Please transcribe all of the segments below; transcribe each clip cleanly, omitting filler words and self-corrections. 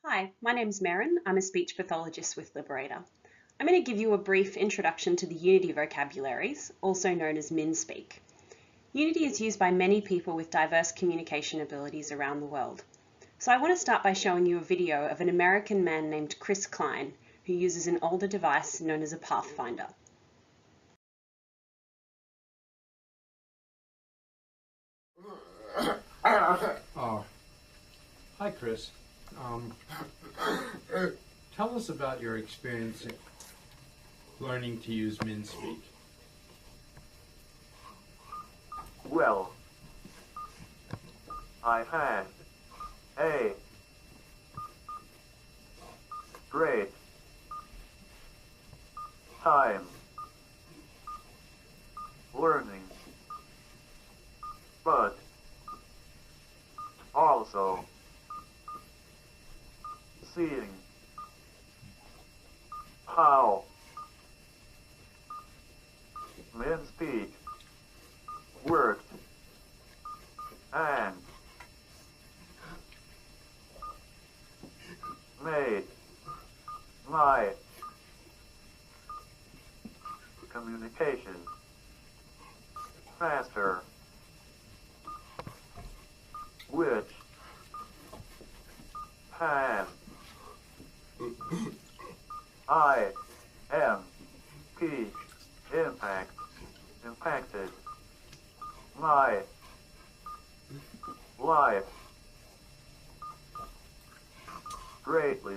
Hi, my name's Merrin. I'm a speech pathologist with Liberator. I'm going to give you a brief introduction to the Unity vocabularies, also known as MinSpeak. Unity is used by many people with diverse communication abilities around the world. So I want to start by showing you a video of an American man named Klein, who uses an older device known as a Pathfinder. Hi, Chris. Tell us about your experience learning to use MinSpeak. Well, I had a great time learning, but also seeing how MinSpeak worked and made my communication faster, which has impacted my life greatly.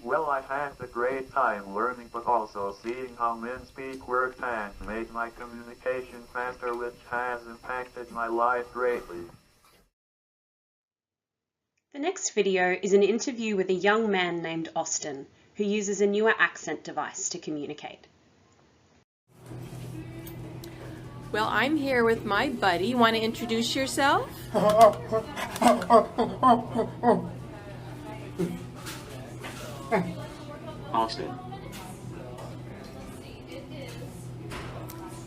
Well, I had a great time learning, but also seeing how MinSpeak worked and made my communication faster, which has impacted my life greatly. The next video is an interview with a young man named Austin, who uses a newer accent device to communicate. Well, I'm here with my buddy. You want to introduce yourself? Austin.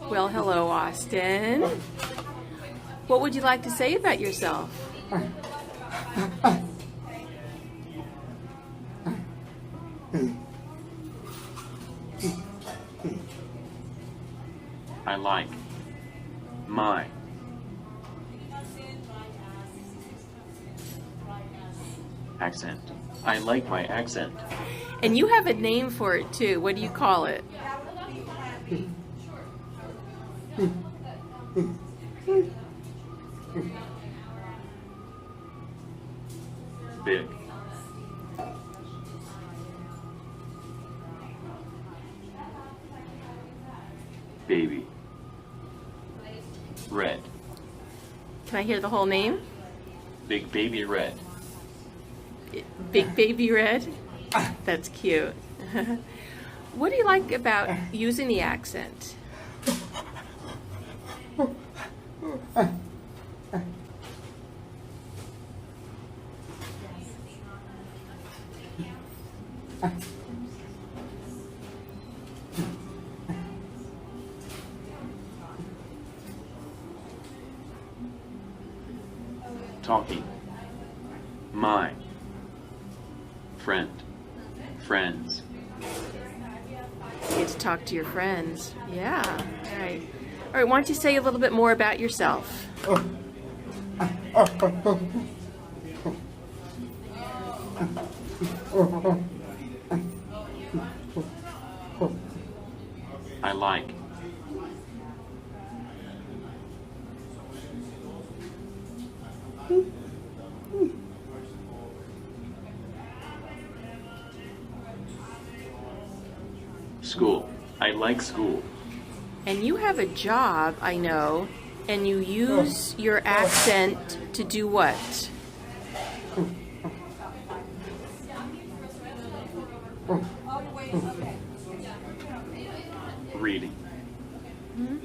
Well, hello, Austin. What would you like to say about yourself? I like my accent. I like my accent. And you have a name for it too. What do you call it? Big. Baby. Red. Can I hear the whole name? Big baby red. Big Baby Red? That's cute. What do you like about using the accent? Talking. My friends. You get to talk to your friends. Yeah. All right. All right. Why don't you say a little bit more about yourself? I like school. I like school. And you have a job, I know, and you use your accent to do what? Reading. Hmm?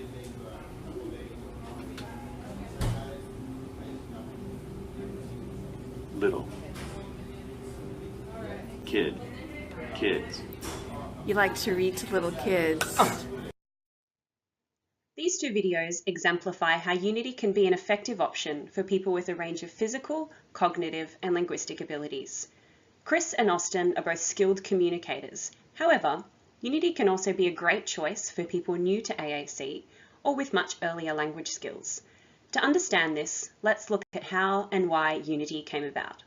Little. Kids. You like to read to little kids. These two videos exemplify how Unity can be an effective option for people with a range of physical, cognitive, and linguistic abilities. Chris and Austin are both skilled communicators. However, Unity can also be a great choice for people new to AAC or with much earlier language skills. To understand this, let's look at how and why Unity came about.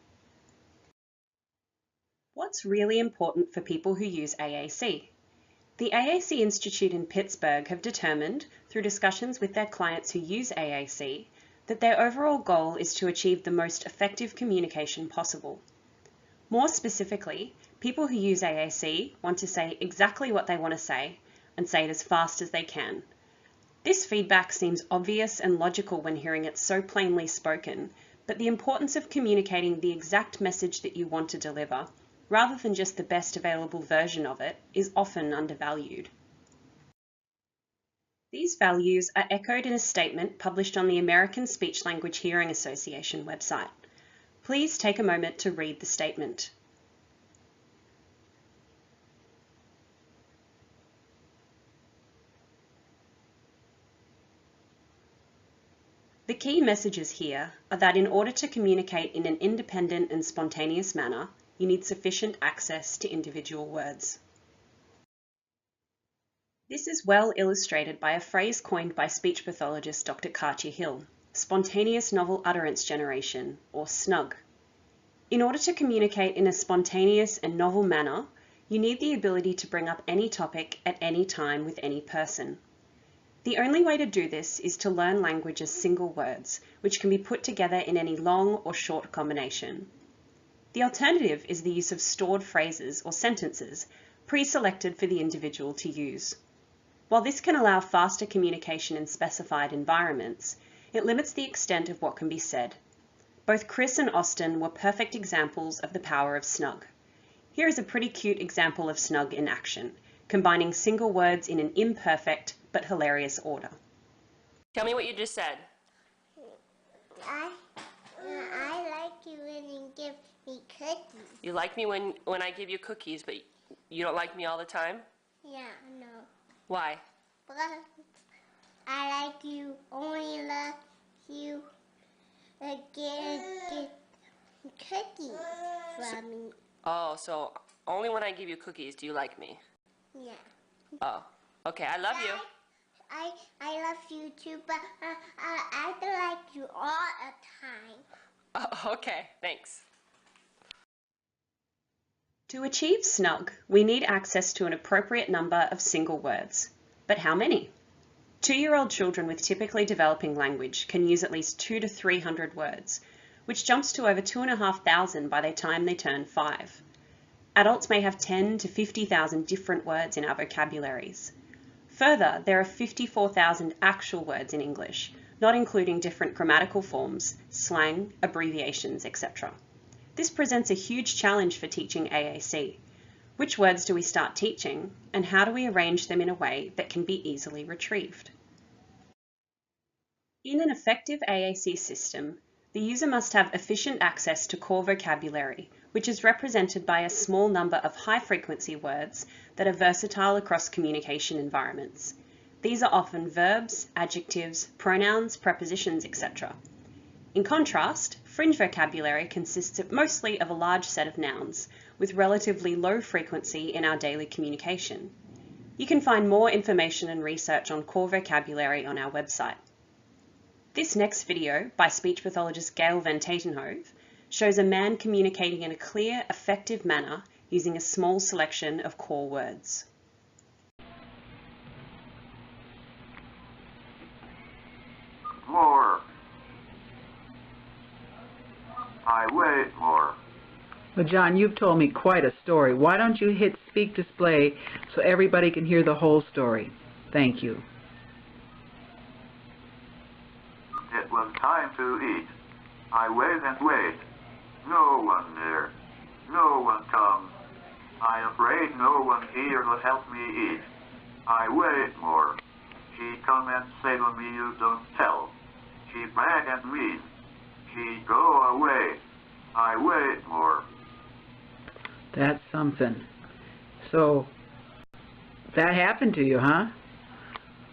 What's really important for people who use AAC? The AAC Institute in Pittsburgh have determined, through discussions with their clients who use AAC, that their overall goal is to achieve the most effective communication possible. More specifically, people who use AAC want to say exactly what they want to say and say it as fast as they can. This feedback seems obvious and logical when hearing it so plainly spoken, but the importance of communicating the exact message that you want to deliver, rather than just the best available version of it, is often undervalued. These values are echoed in a statement published on the American Speech Language Hearing Association website. Please take a moment to read the statement. The key messages here are that in order to communicate in an independent and spontaneous manner, you need sufficient access to individual words. This is well illustrated by a phrase coined by speech pathologist Dr. Katja Hill, spontaneous novel utterance generation, or SNUG. In order to communicate in a spontaneous and novel manner, you need the ability to bring up any topic at any time with any person. The only way to do this is to learn language as single words, which can be put together in any long or short combination. The alternative is the use of stored phrases or sentences, pre-selected for the individual to use. While this can allow faster communication in specified environments, it limits the extent of what can be said. Both Chris and Austin were perfect examples of the power of SNUG. Here is a pretty cute example of SNUG in action, combining single words in an imperfect but hilarious order. Tell me what you just said. I like you when you give me cookies. You like me when I give you cookies, but you don't like me all the time? Yeah, no. Why? But I like you, only love you get cookies from me. Oh, so only when I give you cookies do you like me? Yeah. Oh, okay, I love you. I love you too, but I don't like you all the time. Oh, okay, thanks. To achieve SNUG, we need access to an appropriate number of single words. But how many? 2-year-old children with typically developing language can use at least 200 to 300 words, which jumps to over 2,500 by the time they turn 5. Adults may have 10 to 50,000 different words in our vocabularies. Further, there are 54,000 actual words in English, not including different grammatical forms, slang, abbreviations, etc. This presents a huge challenge for teaching AAC. Which words do we start teaching, and how do we arrange them in a way that can be easily retrieved? In an effective AAC system, the user must have efficient access to core vocabulary, which is represented by a small number of high-frequency words that are versatile across communication environments. These are often verbs, adjectives, pronouns, prepositions, etc. In contrast, fringe vocabulary consists mostly of a large set of nouns, with relatively low frequency in our daily communication. You can find more information and research on core vocabulary on our website. This next video, by speech pathologist Gail van Tatenhove, shows a man communicating in a clear, effective manner using a small selection of core words. More. I wait more. Well, John, you've told me quite a story. Why don't you hit Speak Display so everybody can hear the whole story? Thank you. It was time to eat. I wait and wait. No one there. No one comes. I afraid no one here will help me eat. I wait more. She come and say to me you don't tell. She bad and mean. She go away. I wait more. That's something. So, that happened to you, huh?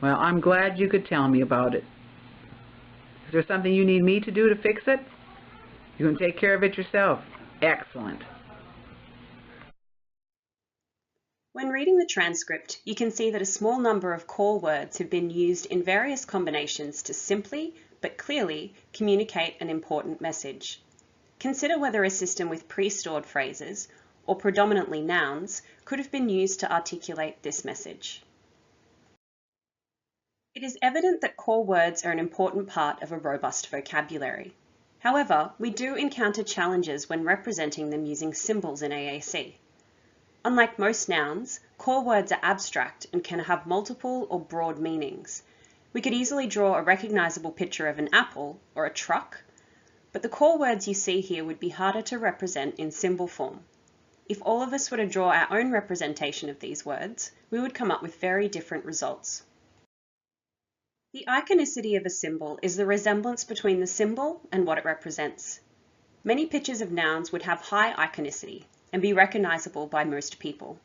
Well, I'm glad you could tell me about it. Is there something you need me to do to fix it? You can take care of it yourself. Excellent. When reading the transcript, you can see that a small number of core words have been used in various combinations to simply, but clearly, communicate an important message. Consider whether a system with pre-stored phrases, or predominantly nouns, could have been used to articulate this message. It is evident that core words are an important part of a robust vocabulary. However, we do encounter challenges when representing them using symbols in AAC. Unlike most nouns, core words are abstract and can have multiple or broad meanings. We could easily draw a recognizable picture of an apple or a truck, but the core words you see here would be harder to represent in symbol form. If all of us were to draw our own representation of these words, we would come up with very different results. The iconicity of a symbol is the resemblance between the symbol and what it represents. Many pictures of nouns would have high iconicity and be recognizable by most people.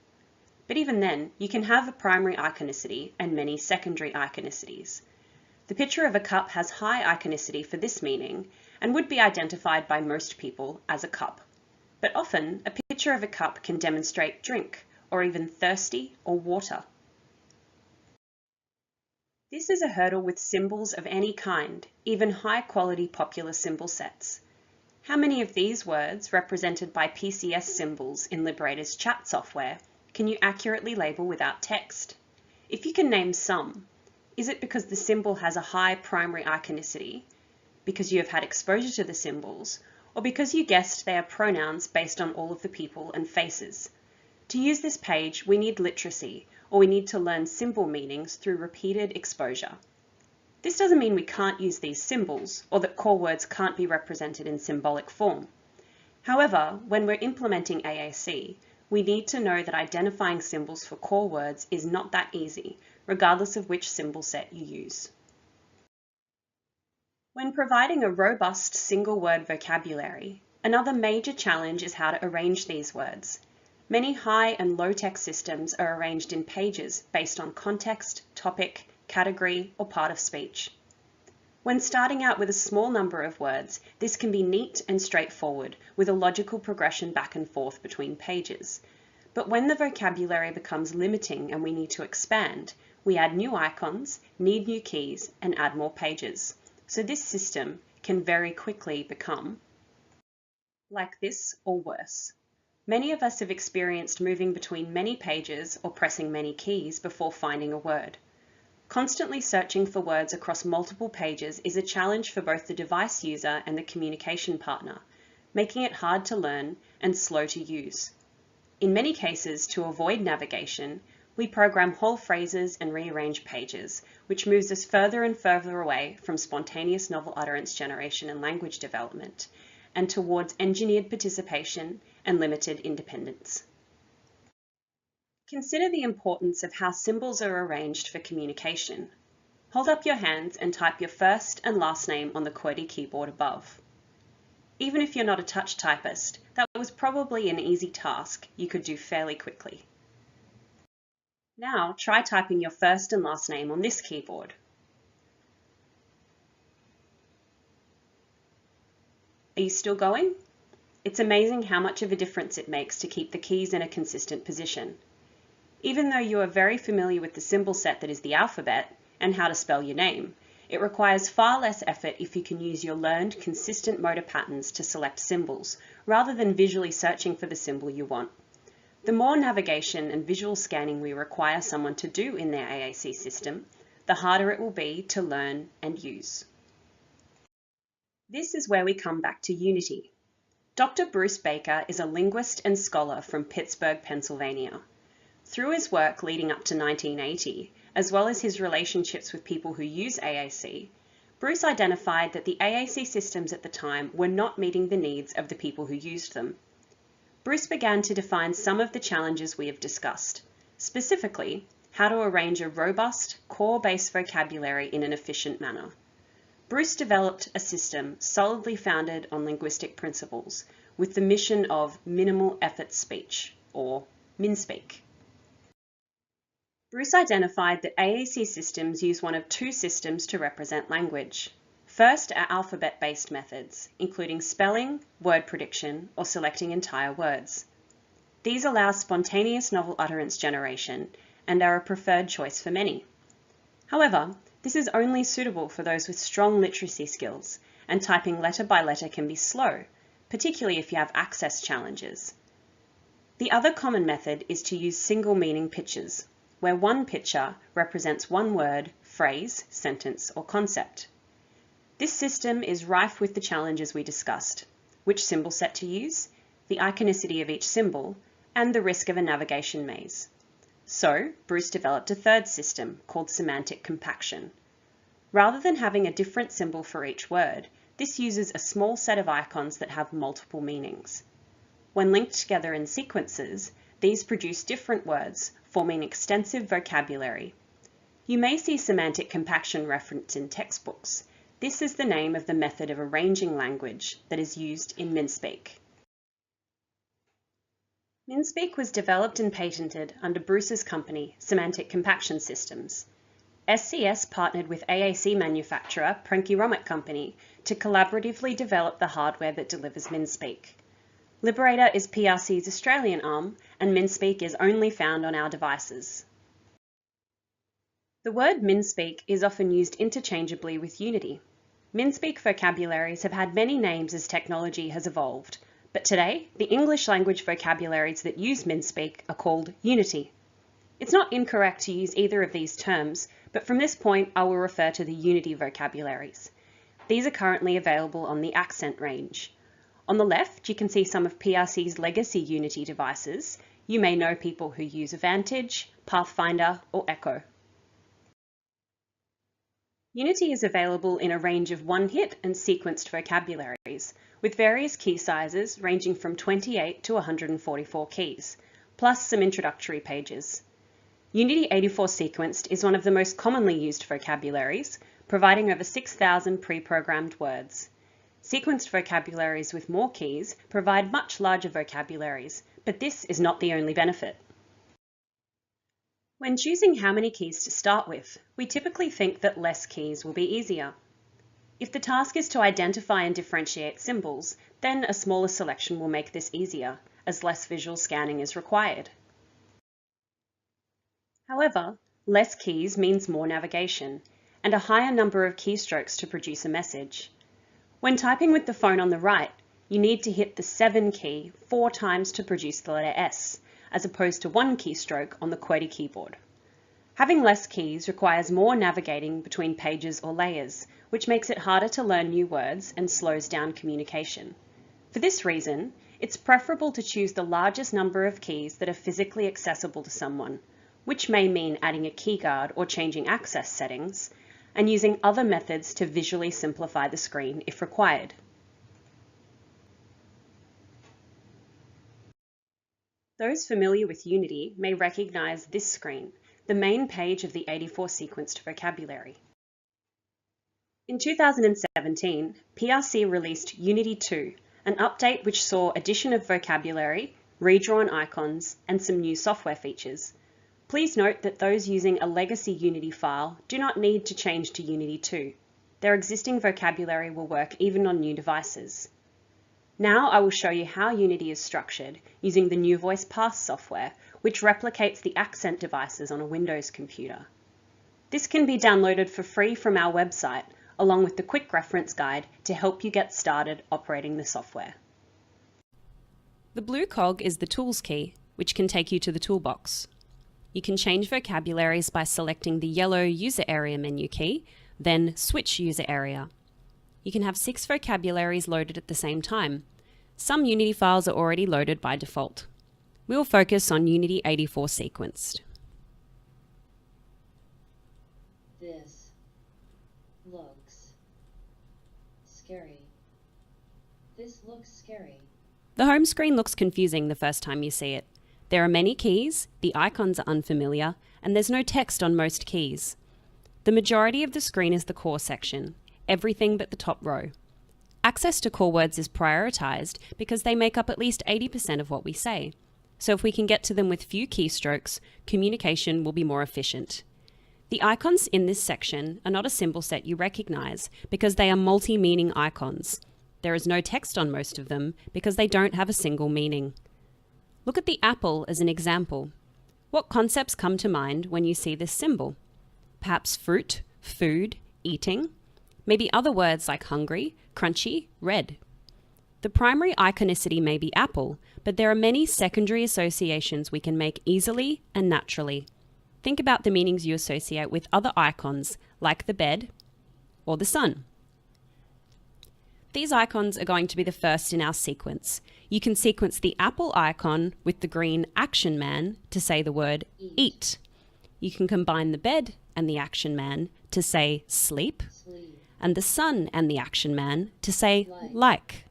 But even then, you can have a primary iconicity and many secondary iconicities. The picture of a cup has high iconicity for this meaning and would be identified by most people as a cup. But often, a picture of a cup can demonstrate drink, or even thirsty or water. This is a hurdle with symbols of any kind, even high-quality popular symbol sets. How many of these words, represented by PCS symbols in Liberator's chat software, can you accurately label without text? If you can name some, is it because the symbol has a high primary iconicity, because you have had exposure to the symbols, or because you guessed they are pronouns based on all of the people and faces? To use this page, we need literacy, or we need to learn symbol meanings through repeated exposure. This doesn't mean we can't use these symbols, or that core words can't be represented in symbolic form. However, when we're implementing AAC, we need to know that identifying symbols for core words is not that easy, regardless of which symbol set you use. When providing a robust single-word vocabulary, another major challenge is how to arrange these words. Many high and low-text systems are arranged in pages based on context, topic, category, or part of speech. When starting out with a small number of words, this can be neat and straightforward, with a logical progression back and forth between pages. But when the vocabulary becomes limiting and we need to expand, we add new icons, need new keys, and add more pages. So this system can very quickly become like this or worse. Many of us have experienced moving between many pages or pressing many keys before finding a word. Constantly searching for words across multiple pages is a challenge for both the device user and the communication partner, making it hard to learn and slow to use. In many cases, to avoid navigation, we program whole phrases and rearrange pages, which moves us further and further away from spontaneous novel utterance generation and language development, and towards engineered participation and limited independence. Consider the importance of how symbols are arranged for communication. Hold up your hands and type your first and last name on the QWERTY keyboard above. Even if you're not a touch typist, that was probably an easy task you could do fairly quickly. Now try typing your first and last name on this keyboard. Are you still going? It's amazing how much of a difference it makes to keep the keys in a consistent position. Even though you are very familiar with the symbol set that is the alphabet and how to spell your name, it requires far less effort if you can use your learned consistent motor patterns to select symbols, rather than visually searching for the symbol you want. The more navigation and visual scanning we require someone to do in their AAC system, the harder it will be to learn and use. This is where we come back to Unity. Dr. Bruce Baker is a linguist and scholar from Pittsburgh, Pennsylvania. Through his work leading up to 1980, as well as his relationships with people who use AAC, Bruce identified that the AAC systems at the time were not meeting the needs of the people who used them. Bruce began to define some of the challenges we have discussed, specifically how to arrange a robust, core-based vocabulary in an efficient manner. Bruce developed a system solidly founded on linguistic principles with the mission of minimal effort speech, or MinSpeak. Bruce identified that AAC systems use one of two systems to represent language. First are alphabet-based methods, including spelling, word prediction, or selecting entire words. These allow spontaneous novel utterance generation and are a preferred choice for many. However, this is only suitable for those with strong literacy skills, and typing letter by letter can be slow, particularly if you have access challenges. The other common method is to use single meaning pictures, where one picture represents one word, phrase, sentence, or concept. This system is rife with the challenges we discussed: which symbol set to use, the iconicity of each symbol, and the risk of a navigation maze. So, Bruce developed a third system called semantic compaction. Rather than having a different symbol for each word, this uses a small set of icons that have multiple meanings. When linked together in sequences, these produce different words, forming extensive vocabulary. You may see semantic compaction referenced in textbooks. This is the name of the method of arranging language that is used in MinSpeak. MinSpeak was developed and patented under Bruce's company, Semantic Compaction Systems. SCS partnered with AAC manufacturer Prenke Company to collaboratively develop the hardware that delivers MinSpeak. Liberator is PRC's Australian arm, and MinSpeak is only found on our devices. The word MinSpeak is often used interchangeably with Unity. MinSpeak vocabularies have had many names as technology has evolved, but today, the English language vocabularies that use MinSpeak are called Unity. It's not incorrect to use either of these terms, but from this point I will refer to the Unity vocabularies. These are currently available on the Accent range. On the left, you can see some of PRC's legacy Unity devices. You may know people who use Vantage, Pathfinder, or Echo. Unity is available in a range of one-hit and sequenced vocabularies, with various key sizes ranging from 28 to 144 keys, plus some introductory pages. Unity 84 sequenced is one of the most commonly used vocabularies, providing over 6,000 pre-programmed words. Sequenced vocabularies with more keys provide much larger vocabularies, but this is not the only benefit. When choosing how many keys to start with, we typically think that less keys will be easier. If the task is to identify and differentiate symbols, then a smaller selection will make this easier, as less visual scanning is required. However, less keys means more navigation, and a higher number of keystrokes to produce a message. When typing with the phone on the right, you need to hit the 7 key 4 times to produce the letter S, as opposed to 1 keystroke on the QWERTY keyboard. Having less keys requires more navigating between pages or layers, which makes it harder to learn new words and slows down communication. For this reason, it's preferable to choose the largest number of keys that are physically accessible to someone, which may mean adding a keyguard or changing access settings, and using other methods to visually simplify the screen if required. Those familiar with Unity may recognize this screen, the main page of the 84 sequenced vocabulary. In 2017, PRC released Unity 2, an update which saw addition of vocabulary, redrawn icons, and some new software features. Please note that those using a legacy Unity file do not need to change to Unity 2. Their existing vocabulary will work even on new devices. Now I will show you how Unity is structured using the New Voice Pass software, which replicates the Accent devices on a Windows computer. This can be downloaded for free from our website, along with the quick reference guide to help you get started operating the software. The blue cog is the Tools key, which can take you to the toolbox. You can change vocabularies by selecting the yellow User Area menu key, then Switch User Area. You can have 6 vocabularies loaded at the same time. Some Unity files are already loaded by default. We will focus on Unity 84 sequenced. This looks scary. This looks scary. The home screen looks confusing the first time you see it. There are many keys, the icons are unfamiliar, and there's no text on most keys. The majority of the screen is the core section, everything but the top row. Access to core words is prioritized because they make up at least 80% of what we say. So if we can get to them with few keystrokes, communication will be more efficient. The icons in this section are not a symbol set you recognize because they are multi-meaning icons. There is no text on most of them because they don't have a single meaning. Look at the apple as an example. What concepts come to mind when you see this symbol? Perhaps fruit, food, eating, maybe other words like hungry, crunchy, red. The primary iconicity may be apple, but there are many secondary associations we can make easily and naturally. Think about the meanings you associate with other icons, like the bed or the sun. These icons are going to be the first in our sequence. You can sequence the apple icon with the green action man to say the word eat. You can combine the bed and the action man to say sleep, and the sun and the action man to say like.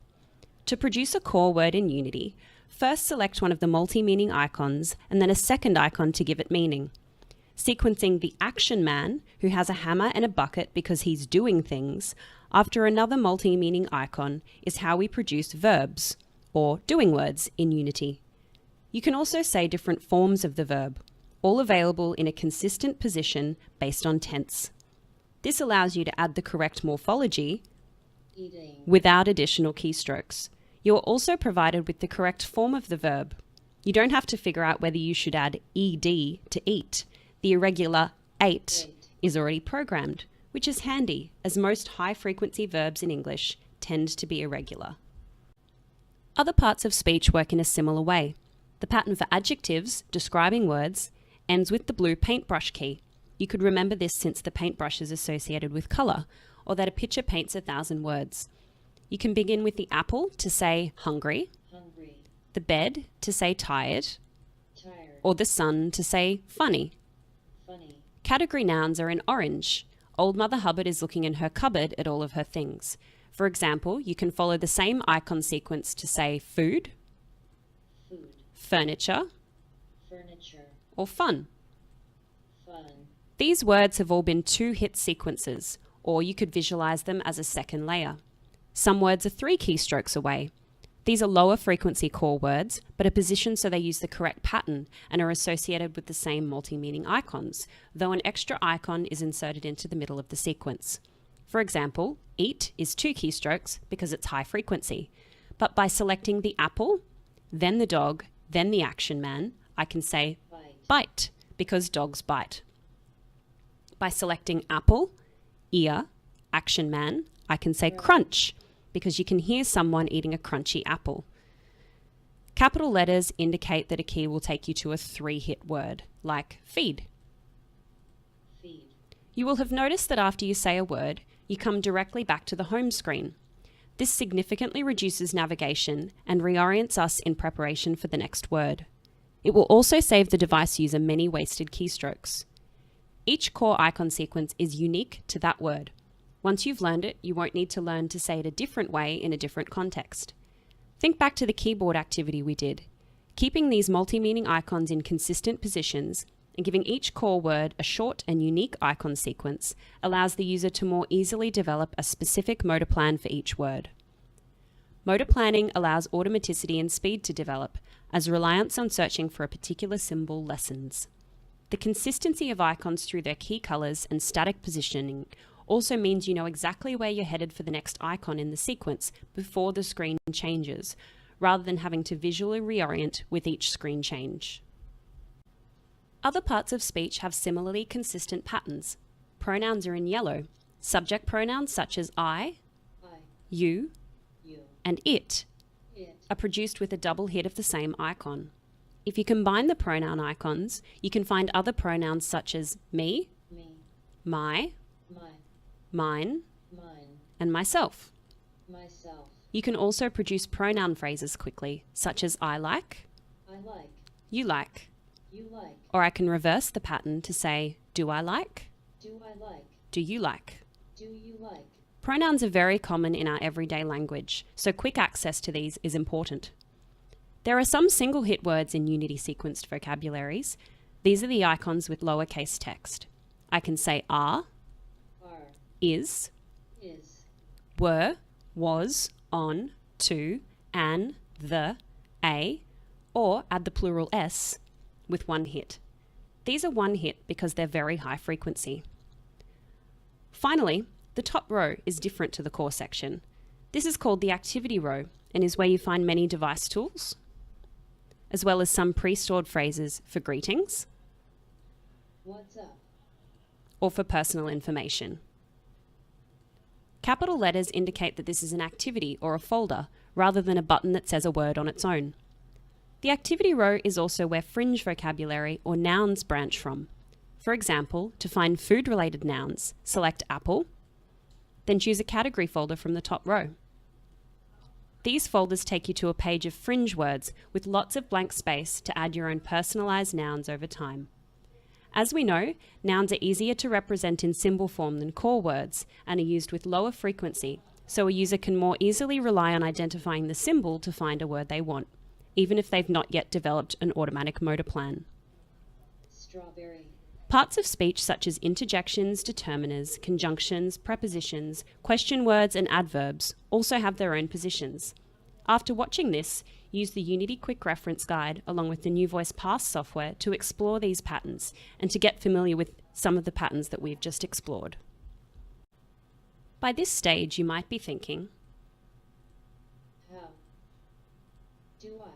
To produce a core word in Unity, first select one of the multi-meaning icons and then a second icon to give it meaning. Sequencing the action man, who has a hammer and a bucket because he's doing things, after another multi-meaning icon is how we produce verbs, or doing words, in Unity. You can also say different forms of the verb, all available in a consistent position based on tense. This allows you to add the correct morphology without additional keystrokes. You are also provided with the correct form of the verb. You don't have to figure out whether you should add ed to eat. The irregular ate is already programmed, which is handy, as most high-frequency verbs in English tend to be irregular. Other parts of speech work in a similar way. The pattern for adjectives, describing words, ends with the blue paintbrush key. You could remember this since the paintbrush is associated with colour, or that a picture paints 1,000 words. You can begin with the apple to say hungry, the bed to say tired, or the sun to say funny. Category nouns are in orange. Old Mother Hubbard is looking in her cupboard at all of her things. For example, you can follow the same icon sequence to say food, furniture, or fun. These words have all been 2-hit sequences, or you could visualize them as a second layer. Some words are 3 keystrokes away. These are lower frequency core words, but are positioned so they use the correct pattern and are associated with the same multi-meaning icons, though an extra icon is inserted into the middle of the sequence. For example, eat is 2 keystrokes because it's high frequency, but by selecting the apple, then the dog, then the action man, I can say bite because dogs bite. By selecting apple, ear, action man, I can say crunch because you can hear someone eating a crunchy apple. Capital letters indicate that a key will take you to a 3-hit word, like feed. You will have noticed that after you say a word, you come directly back to the home screen. This significantly reduces navigation and reorients us in preparation for the next word. It will also save the device user many wasted keystrokes. Each core icon sequence is unique to that word. Once you've learned it, you won't need to learn to say it a different way in a different context. Think back to the keyboard activity we did. Keeping these multi-meaning icons in consistent positions and giving each core word a short and unique icon sequence allows the user to more easily develop a specific motor plan for each word. Motor planning allows automaticity and speed to develop, as reliance on searching for a particular symbol lessens. The consistency of icons through their key colors and static positioning also means you know exactly where you're headed for the next icon in the sequence before the screen changes, rather than having to visually reorient with each screen change. Other parts of speech have similarly consistent patterns. Pronouns are in yellow. Subject pronouns such as I, you, and it are produced with a double hit of the same icon. If you combine the pronoun icons, you can find other pronouns such as me, my, mine, and myself. You can also produce pronoun phrases quickly, such as I like, you like, or I can reverse the pattern to say do I like, do you like. Pronouns are very common in our everyday language, so quick access to these is important. There are some single hit words in Unity sequenced vocabularies. These are the icons with lowercase text. I can say are, is, were, was, on, to, an, the, a, or add the plural s with 1 hit. These are 1 hit because they're very high frequency. Finally, the top row is different to the core section. This is called the activity row and is where you find many device tools, as well as some pre-stored phrases for greetings What's up? or for personal information. Capital letters indicate that this is an activity or a folder rather than a button that says a word on its own. The activity row is also where fringe vocabulary or nouns branch from. For example, to find food-related nouns, select Apple, then choose a category folder from the top row. These folders take you to a page of fringe words with lots of blank space to add your own personalised nouns over time. As we know, nouns are easier to represent in symbol form than core words and are used with lower frequency, so a user can more easily rely on identifying the symbol to find a word they want, even if they've not yet developed an automatic motor plan. Strawberry. Parts of speech such as interjections, determiners, conjunctions, prepositions, question words and adverbs also have their own positions. After watching this, use the Unity Quick Reference Guide along with the New Voice Pass software to explore these patterns and to get familiar with some of the patterns that we've just explored. By this stage, you might be thinking, How do I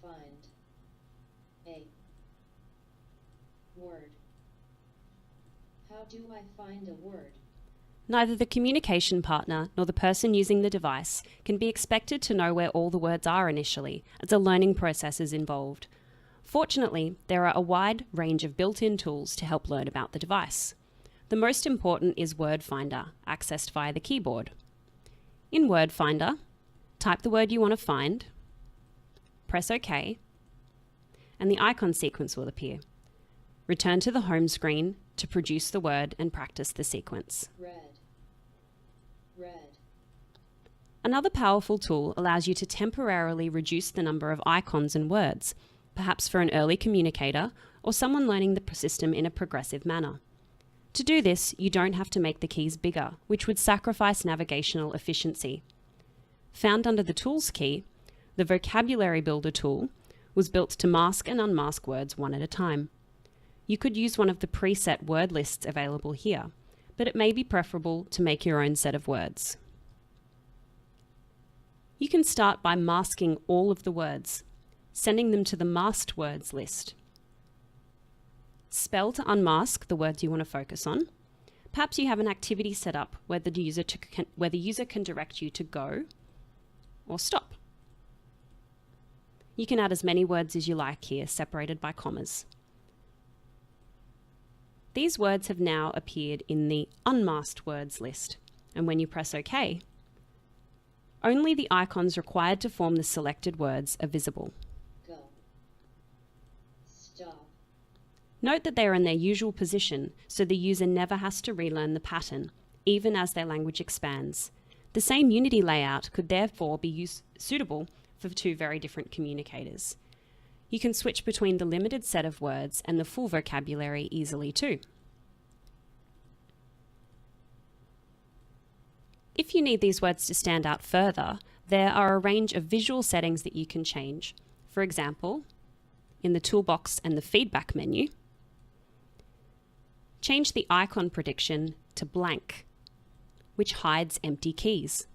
find a word? How do I find a word? neither the communication partner nor the person using the device can be expected to know where all the words are initially, as a learning process is involved. Fortunately, there are a wide range of built-in tools to help learn about the device. The most important is Word Finder, accessed via the keyboard. In Word Finder, type the word you want to find, press OK, and the icon sequence will appear. Return to the home screen to produce the word and practice the sequence. Red. Another powerful tool allows you to temporarily reduce the number of icons and words, perhaps for an early communicator or someone learning the system in a progressive manner. To do this, you don't have to make the keys bigger, which would sacrifice navigational efficiency. Found under the Tools key, the Vocabulary Builder tool was built to mask and unmask words one at a time. You could use one of the preset word lists available here, but it may be preferable to make your own set of words. You can start by masking all of the words, sending them to the masked words list. Spell to unmask the words you want to focus on. Perhaps you have an activity set up where the user can direct you to go or stop. You can add as many words as you like here, separated by commas. These words have now appeared in the unmasked words list, and when you press OK, only the icons required to form the selected words are visible. Go. Stop. Note that they are in their usual position, so the user never has to relearn the pattern, even as their language expands. The same Unity layout could therefore be suitable for two very different communicators. You can switch between the limited set of words and the full vocabulary easily too. If you need these words to stand out further, there are a range of visual settings that you can change. For example, in the toolbox and the feedback menu, change the icon prediction to blank, which hides empty keys.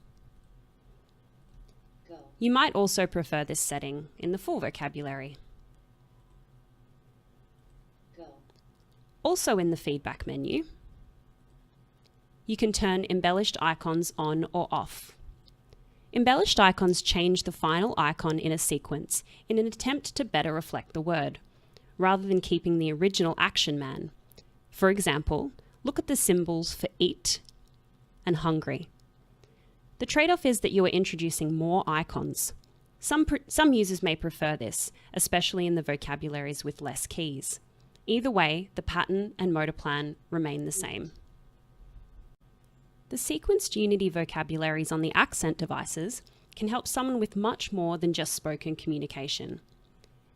Go. You might also prefer this setting in the full vocabulary. Go. Also in the feedback menu, you can turn embellished icons on or off. Embellished icons change the final icon in a sequence in an attempt to better reflect the word, rather than keeping the original action man. For example, look at the symbols for eat and hungry. The trade-off is that you are introducing more icons. Some users may prefer this, especially in the vocabularies with less keys. Either way, the pattern and motor plan remain the same. The sequenced Unity vocabularies on the accent devices can help someone with much more than just spoken communication.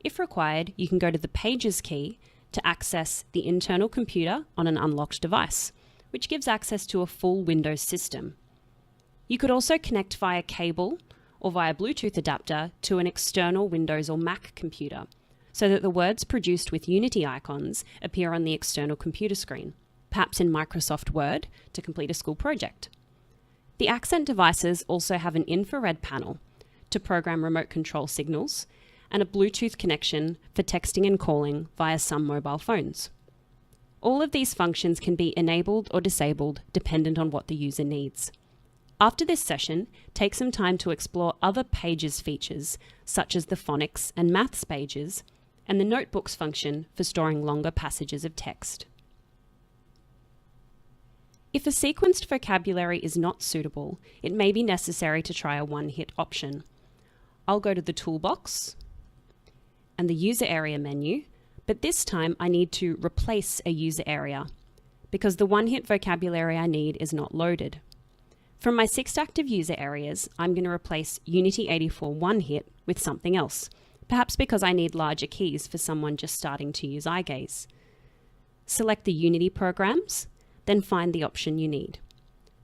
If required, you can go to the Pages key to access the internal computer on an unlocked device, which gives access to a full Windows system. You could also connect via cable or via Bluetooth adapter to an external Windows or Mac computer, so that the words produced with Unity icons appear on the external computer screen, perhaps in Microsoft Word to complete a school project. The accent devices also have an infrared panel to program remote control signals, and a Bluetooth connection for texting and calling via some mobile phones. All of these functions can be enabled or disabled dependent on what the user needs. After this session, take some time to explore other Pages features, such as the phonics and maths pages, and the notebooks function for storing longer passages of text. If a sequenced vocabulary is not suitable, it may be necessary to try a one-hit option. I'll go to the toolbox and the user area menu, but this time I need to replace a user area because the one-hit vocabulary I need is not loaded. From my 6 active user areas, I'm going to replace Unity 84 one-hit with something else, perhaps because I need larger keys for someone just starting to use eye gaze. Select the Unity programs, then find the option you need.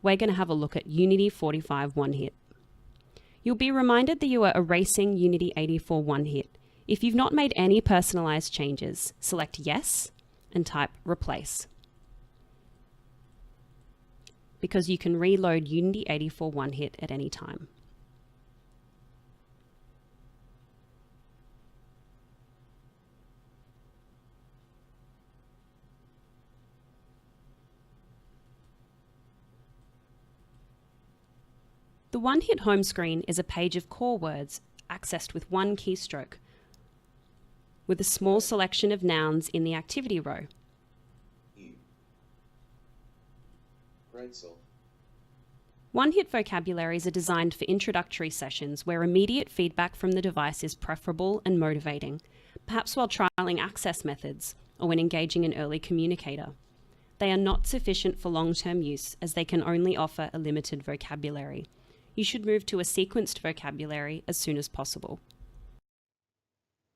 We're going to have a look at Unity 45 one-hit. You'll be reminded that you are erasing Unity 84 one-hit. If you've not made any personalized changes, select Yes and type Replace, because you can reload Unity 84 one-hit at any time. The one-hit home screen is a page of core words accessed with one keystroke, with a small selection of nouns in the activity row. One-hit vocabularies are designed for introductory sessions where immediate feedback from the device is preferable and motivating, perhaps while trialing access methods or when engaging an early communicator. They are not sufficient for long-term use as they can only offer a limited vocabulary. You should move to a sequenced vocabulary as soon as possible.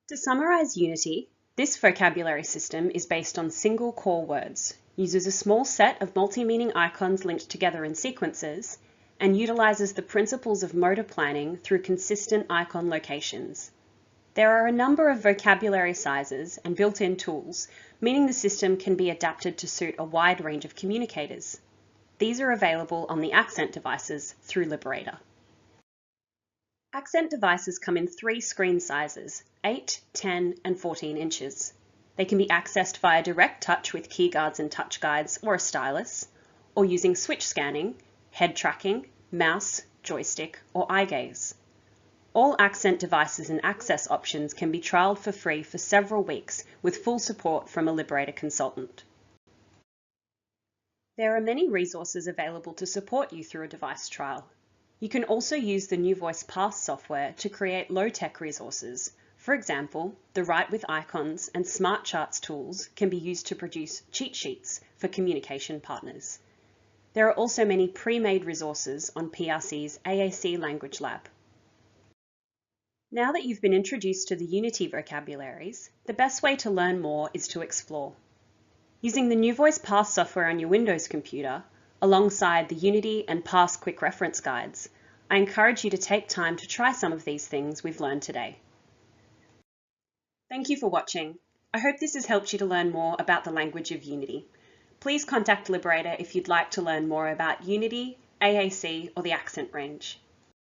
To summarize Unity, this vocabulary system is based on single core words, uses a small set of multi-meaning icons linked together in sequences, and utilizes the principles of motor planning through consistent icon locations. There are a number of vocabulary sizes and built-in tools, meaning the system can be adapted to suit a wide range of communicators. These are available on the Accent devices through Liberator. Accent devices come in 3 screen sizes, 8, 10 and 14 inches. They can be accessed via direct touch with key guards and touch guides or a stylus, or using switch scanning, head tracking, mouse, joystick or eye gaze. All Accent devices and access options can be trialled for free for several weeks with full support from a Liberator consultant. There are many resources available to support you through a device trial. You can also use the New Voice Path software to create low-tech resources. For example, the Write with Icons and Smart Charts tools can be used to produce cheat sheets for communication partners. There are also many pre-made resources on PRC's AAC Language Lab. Now that you've been introduced to the Unity vocabularies, the best way to learn more is to explore. Using the New Voice Path software on your Windows computer, alongside the Unity and Path quick reference guides, I encourage you to take time to try some of these things we've learned today. Thank you for watching. I hope this has helped you to learn more about the language of Unity. Please contact Liberator if you'd like to learn more about Unity, AAC or the Accent range.